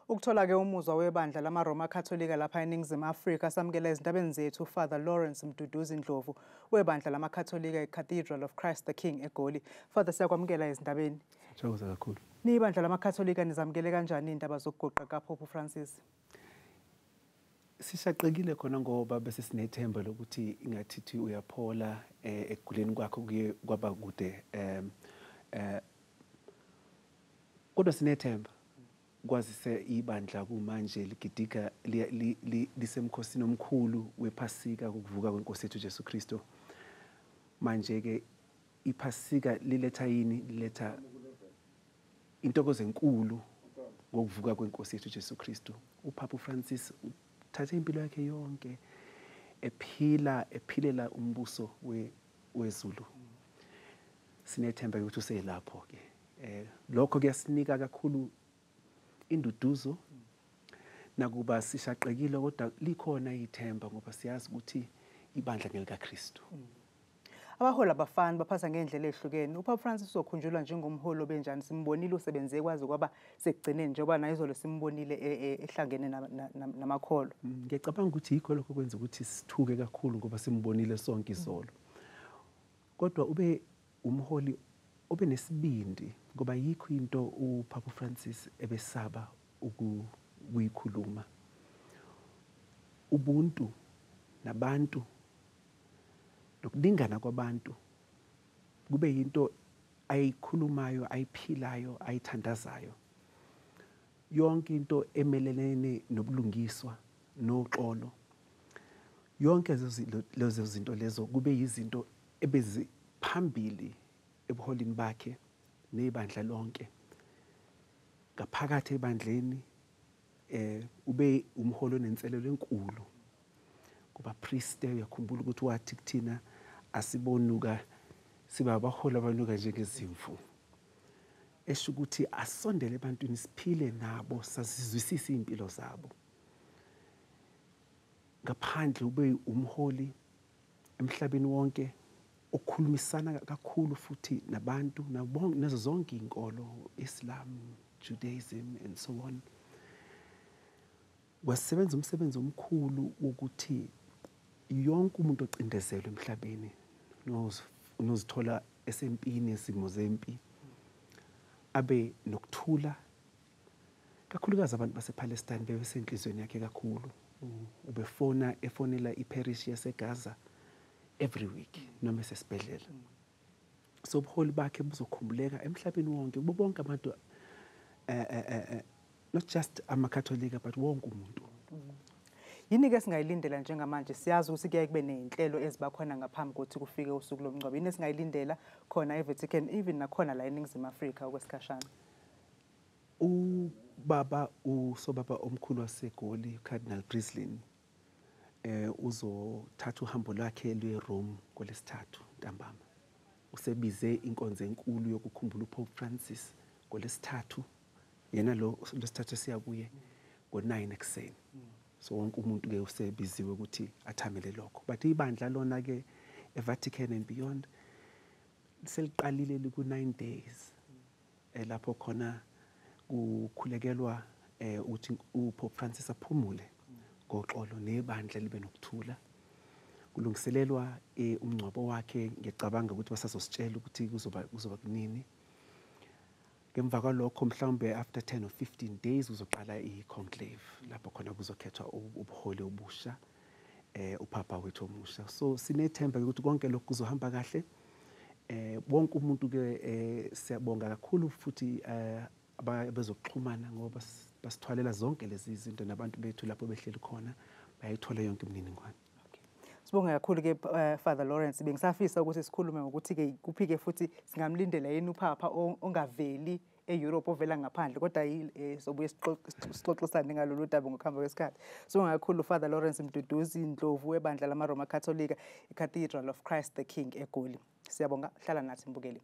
Ukuthola-ke umuzwa webandla lamaRoma Katholika lapha eNingizimu Afrika samukela ezindabeni zethu uFather Lawrence Mduduzi Ndlovu webandla lamakatholika eCathedral of Christ the King eGoli. Father, siyakwamukela ezindabeni. Sithokoza kakhulu. Nibandla lamakatholika nizamukele kanjani indaba zokugoqa kaPope Francis? Sishaqekile khona ngoba bese sinethemba lokuthi ingathithi uyaphola ekuguleni kwakho kuye kwaba kude kodwa sinethemba kwazise ibandla kumanje ligidika lisemkhosini omkhulu wephasika ukuvuka kwenkosi yethu Jesu Kristo. Manje ke iphasika liletha yini? Liletha intokozo enkulu ngokuvuka kwenkosi yethu Jesu Kristo. uPapa Francis uthathe impilo yakhe yonke ephilela umbuso wezulu. Sinethemba ukuthi uselapho ke. Lokho kuyasinika kakhulu induduzo nakuba sishaqekile kodwa likhona ithemba ngoba siyazi ukuthi ibandla ngelika Kristu. Abaholi abafani baphatha ngendlela ehlukene. uPapa Francis uzokhunjulwa njengomholi obenjani? Simbonile usebenze kwaze kwaba sekugcineni njengoba naye izolo simbonile ehlangene namakholo. Ngiyacabanga ukuthi yikho lokho kwenza ukuthi sithuke kakhulu ngoba simbonile sonke izolo. Kodwa ube umholi obe nesibindi ngoba yikho into uPapa Francis ebesaba ukuyikhuluma. Ubuntu nabantu nokulingana kwabantu kube yinto ayikhulumayo, ayiphilayo, ayithandazayo. Yonke into emelelene nobulungiswa noxolo. Yonke lezo zinto lezo kube yizinto ebeziphambili ebuholini bakhe nebandla lonke. Ngaphakathi ebandleni ube umholi onenselelo enkulu. Kuba priest uyakhumbula ukuthi wathi kuthina asibonuka siba abaholi abanuka njengezimvu. Esho ukuthi asondele ebantwini siphile nabo sazizwisisa impilo zabo. Ngaphandle ube umholi emhlabeni wonke okhulumisana kakhulu futhi nabantu nazo zonke inkolo, Islam, Judaism and so on. Wasebenza umsebenzi omkhulu ukuthi yonke umuntu ocindezelwe emhlabeni nozithola esempini esimo zempi abe nokuthula, kakhulukazi abantu basePalestine bebesenhlizweni yakhe kakhulu. Efonela iparish yaseGaza every week noma esesibhedlela. So ubuholi bakhe buzokhumbuleka emhlabeni wonke kubo bonke abantu, not just amakatholika but wonke umuntu. Yini-ke singayilindela njengamanje? Siyazi ukuthi kuyaye kube nezinhlelo ezibakhona ngaphambi kokuthi kufike usuku lomngcwabo. Yini esingayilindela khona eVatican even nakhona la eNingizimu Afrika okwesikhashana? Usobaba omkhulu waseGoli uCardinal Breslin uzothatha uhambo lwakhe lweRome ngolesithathu ntambama. Usebize inkonzo enkulu yokukhumbula uPope Francis ngolesithathu. Yena lo lesithathu siya kuye ngo-9 ekuseni. So wonke umuntu ke usebiziwe ukuthi athamele lokho. But ibandla lona ke eVatican and beyond seliqalile ku9 days lapho khona ukukhulekelwa ukuthi uPope Francis aphumule ngoxolo nebandla libe nokuthula. Kulungiselelwa umngcwabo wakhe. Ngiyacabanga ukuthi basazositshela ukuthi kuzoba kunini. Ngemva kwalokho mhlawumbe after 10 or 15 days uzoqala iconclave lapho khona kuzokhethwa ubuholi obusha uPapa wethu omusha. So sinethemba ukuthi konke lokho kuzohamba kahle. Wonke umuntu ke siyabonga kakhulu futhi abazoxhumana ngoba basithwalela zonke lezi zinto nabantu bethu lapho behleli khona bayithola yonke imininingwane. Sibonga kakhulu-ke Father Lawrence. Bengisafisa ukuthi sikhulume ngokuthi-ke kuphi-ke futhi singamlindela yini uPapa ongaveli e-Europe ovela ngaphandle kodwa sobuye sixoxisane ngalolu daba ngokuhamba kwesikhathi. Sibonga kakhulu Father Lawrence Mduduzi Ndlovu webandla lamaRoma Katholika eCathedral of Christ the King eGoli. Siyabonga, hlala nathi mbukeli.